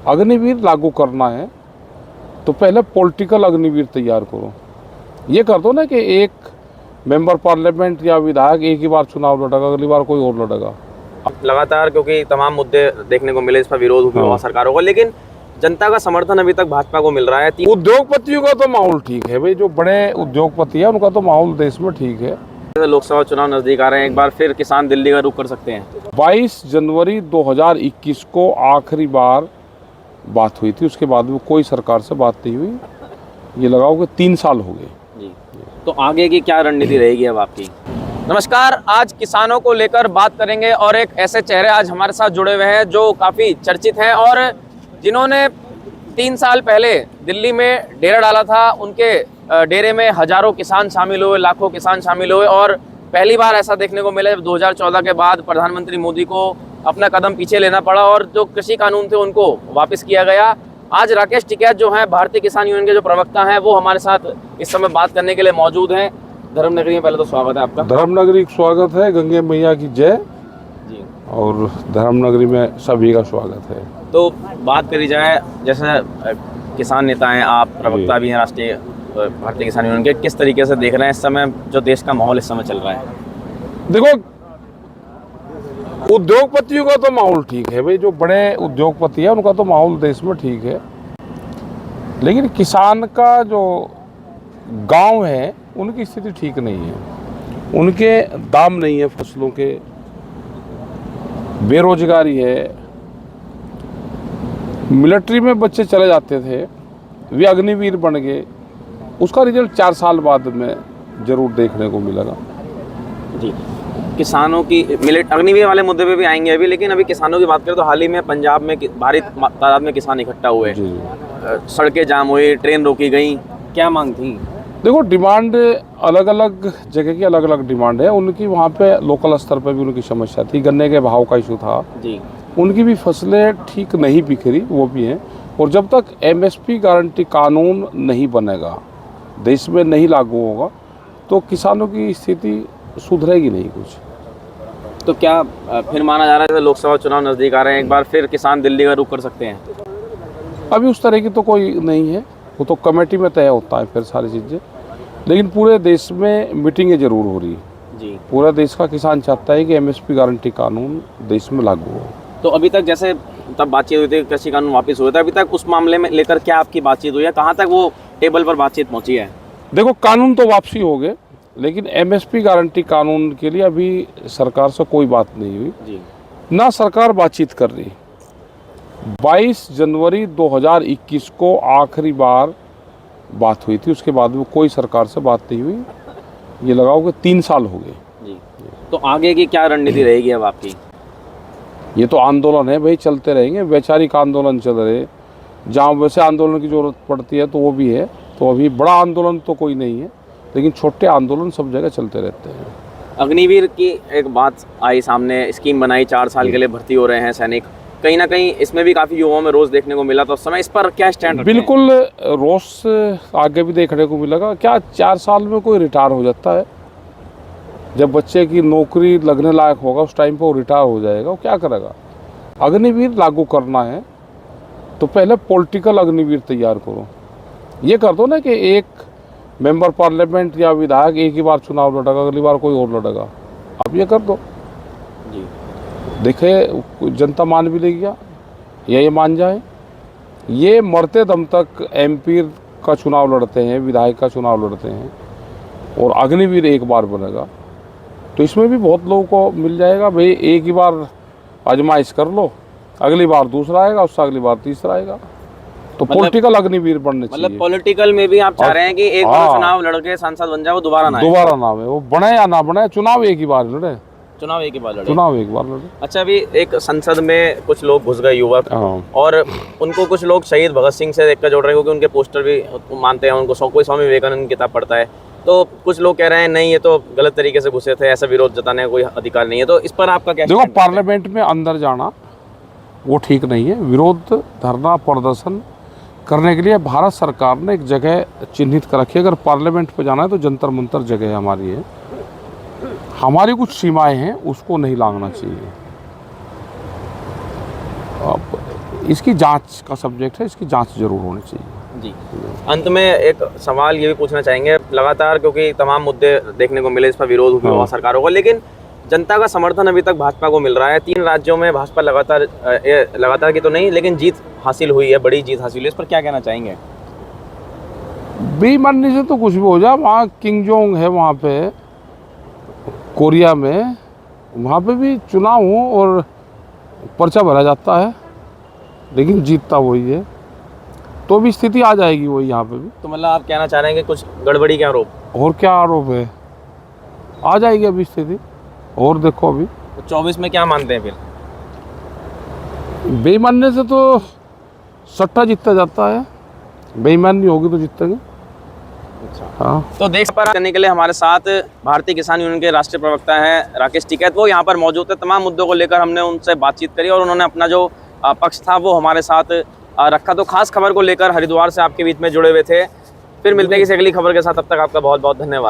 अग्निवीर लागू करना है तो पहले पॉलिटिकल अग्निवीर तैयार करो। ये कर दो ना कि एक मेंबर पार्लियामेंट या विधायक एक ही बार चुनाव लड़ेगा, अगली बार कोई और लड़ेगा। लगातार क्योंकि तमाम मुद्दे देखने को मिले, इस पर विरोध भी हुआ सरकारों का, लेकिन जनता का समर्थन अभी तक भाजपा को मिल रहा है। उद्योगपतियों का तो माहौल ठीक है भाई, जो बड़े उद्योगपति है उनका तो माहौल देश में ठीक है। लोकसभा चुनाव नजदीक आ रहे हैं, एक बार फिर किसान दिल्ली का रुख कर सकते हैं। 22 जनवरी 2021 को आखिरी बार बात हुई थी, उसके बाद में कोई सरकार से बात नहीं हुई। ये लगाओ कि 3 साल हो गए जी। तो आगे की क्या रणनीति रहेगी अब आपकी? नमस्कार, आज किसानों को लेकर बात करेंगे और एक ऐसे चेहरे आज हमारे साथ जुड़े हुए हैं जो काफ़ी चर्चित हैं और जिन्होंने 3 साल पहले दिल्ली में डेरा डाला था। उनके डेरे में हजारों किसान शामिल हुए, लाखों किसान शामिल हुए और पहली बार ऐसा देखने को मिला जब 2014 के बाद प्रधानमंत्री मोदी को अपना कदम पीछे लेना पड़ा और जो कृषि कानून थे उनको वापस किया गया। आज राकेश टिकैत जो हैं, भारतीय किसान यूनियन के जो प्रवक्ता हैं, वो हमारे साथ इस समय बात करने के लिए मौजूद हैं। धर्मनगरी में पहले तो स्वागत है आपका। धर्मनगरी स्वागत है, गंगे मैया की जय जी। और धर्मनगरी में सभी का स्वागत है। तो बात करी जाए, जैसे किसान नेता हैं आप, प्रवक्ता भी हैं राष्ट्रीय भारतीय किसान यूनियन के, किस तरीके से देख रहे हैं इस समय जो देश का माहौल इस समय चल रहा है? देखो, उद्योगपतियों का तो माहौल ठीक है भाई, जो बड़े उद्योगपति है उनका तो माहौल देश में ठीक है, लेकिन किसान का जो गांव है उनकी स्थिति ठीक नहीं है। उनके दाम नहीं है फसलों के, बेरोजगारी है। मिलिट्री में बच्चे चले जाते थे, वे अग्निवीर बन गए, उसका रिजल्ट 4 साल बाद में जरूर देखने को मिलेगा। जी, किसानों की अग्निवीर वाले मुद्दे पे भी आएंगे अभी, लेकिन अभी किसानों की बात करें तो हाल ही में पंजाब में भारी तादाद में किसान इकट्ठा हुए, सड़कें जाम हुई, ट्रेन रोकी गई, क्या मांग थी? देखो, डिमांड अलग अलग जगह की अलग अलग डिमांड है उनकी। वहाँ पे लोकल स्तर पे भी उनकी समस्या थी, गन्ने के भाव का इशू था जी। उनकी भी फसलें ठीक नहीं बिखरी, वो भी हैं। और जब तक एमएसपी गारंटी कानून नहीं बनेगा, देश में नहीं लागू होगा, तो किसानों की स्थिति सुधरेगी नहीं कुछ। तो क्या फिर माना जा रहा है लोकसभा चुनाव नज़दीक आ रहे हैं, एक बार फिर किसान दिल्ली का रुख कर सकते हैं? अभी उस तरह की तो कोई नहीं है, वो तो कमेटी में तय होता है फिर सारी चीज़ें। लेकिन पूरे देश में मीटिंगें जरूर हो रही जी। पूरा देश का किसान चाहता है कि एमएसपी गारंटी कानून देश में लागू हो। तो अभी तक जैसे तब बातचीत हुई थी, कृषि कानून वापस हुआ था, अभी तक उस मामले में लेकर क्या आपकी बातचीत हुई है? कहाँ तक वो टेबल पर बातचीत पहुँची है? देखो, कानून तो वापसी हो गए, लेकिन एमएसपी गारंटी कानून के लिए अभी सरकार से कोई बात नहीं हुई जी। ना सरकार बातचीत कर रही। 22 जनवरी 2021 को आखिरी बार बात हुई थी, उसके बाद में कोई सरकार से बात नहीं हुई। ये लगाओ कि 3 साल हो गए जी। तो आगे की क्या रणनीति रहेगी अब आपकी? ये तो आंदोलन है भाई, चलते रहेंगे। वैचारिक आंदोलन चल रहे, जहाँ वैसे आंदोलन की जरूरत पड़ती है तो वो भी है। तो अभी बड़ा आंदोलन तो कोई नहीं है, लेकिन छोटे आंदोलन सब जगह चलते रहते हैं। अग्निवीर की एक बात आई सामने, स्कीम बनाई, 4 साल के लिए भर्ती हो रहे हैं सैनिक, कहीं ना कहीं इसमें भी काफ़ी युवाओं में रोष देखने को मिला। तो उस समय इस पर क्या स्टैंड रखते हैं? बिल्कुल, रोष आगे भी देखने को मिलेगा। क्या 4 साल में कोई रिटायर हो जाता है? जब बच्चे की नौकरी लगने लायक होगा उस टाइम पर वो रिटायर हो जाएगा, वो क्या करेगा? अग्निवीर लागू करना है तो पहले पॉलिटिकल अग्निवीर तैयार करो। ये कर दो ना कि एक मेंबर पार्लियामेंट या विधायक एक ही बार चुनाव लड़ेगा, अगली बार कोई और लड़ेगा। आप ये कर दो जी। देखे जनता मान भी लेगी या ये मान जाए। ये मरते दम तक एमपी का चुनाव लड़ते हैं, विधायक का चुनाव लड़ते हैं, और अग्निवीर एक बार बनेगा तो इसमें भी बहुत लोगों को मिल जाएगा। भाई एक ही बार आजमाइश कर लो, अगली बार दूसरा आएगा, उससे अगली बार तीसरा आएगा। तो पॉलिटिकल अग्निवीर बनने चाहिए। मतलब पॉलिटिकल में भी आप चाह रहे हैं कि एक बार चुनाव लड़के सांसद बन जाए, वो दोबारा ना है, वो बने या ना बने, चुनाव एक ही बार लड़े। चुनाव एक ही बार लड़े। चुनाव एक बार लड़े। अच्छा, अभी एक संसद में कुछ लोग घुस गए युवक, और उनको कुछ लोग शहीद भगत सिंह से देखकर जोड़ रहे हैं, क्योंकि उनके पोस्टर भी मानते हैं उनको। कोई स्वामी विवेकानंद की किताब पढ़ता है, तो कुछ लोग कह रहे हैं नहीं, ये तो गलत तरीके से घुसे थे, ऐसा विरोध जताने का कोई अधिकार नहीं है। तो इस पर आपका क्या? देखो, पार्लियामेंट में अंदर जाना वो ठीक नहीं है। विरोध धरना प्रदर्शन करने के लिए भारत सरकार ने एक जगह चिन्हित कर रखी है। अगर पार्लियामेंट पे जाना है तो जंतर मंतर जगह हमारी है, हमारी कुछ सीमाएं हैं, उसको नहीं लांघना चाहिए। अब इसकी जांच का सब्जेक्ट है, इसकी जांच जरूर होनी चाहिए। जी। अंत में एक सवाल ये भी पूछना चाहेंगे, लगातार क्योंकि तमाम मुद्दे देखने को मिले, इस पर विरोध भी हुआ सरकारों का, लेकिन जनता का समर्थन अभी तक भाजपा को मिल रहा है। 3 राज्यों में भाजपा लगातार की तो नहीं, लेकिन जीत हासिल हुई है, बड़ी जीत हासिल हुई है। इस पर क्या कहना चाहेंगे? बेईमानी से तो कुछ भी हो जाए। वहाँ किंग जोंग है, वहाँ पे कोरिया में, वहाँ पे भी चुनाव हो और पर्चा भरा जाता है, लेकिन जीतता वही है, तो भी स्थिति आ जाएगी वही यहाँ पे भी। तो मतलब आप कहना चाह रहे हैं कि कुछ गड़बड़ी के आरोप? और क्या आरोप है, आ जाएगी अभी स्थिति। और देखो अभी तो 24 में क्या मानते हैं फिर? बेईमानी से तो सट्टा जीतता जाता है, बेईमानी होगी तो जीतेंगे। अच्छा। हाँ, तो देख पर करने के लिए हमारे साथ भारतीय किसान यूनियन के राष्ट्रीय प्रवक्ता हैं राकेश टिकैत, वो यहाँ पर मौजूद है। तमाम मुद्दों को लेकर हमने उनसे बातचीत करी और उन्होंने अपना जो पक्ष था वो हमारे साथ रखा। तो खास खबर को लेकर हरिद्वार से आपके बीच में जुड़े हुए थे। फिर मिलते हैं किसी अगली खबर के साथ, तब तक आपका बहुत बहुत धन्यवाद।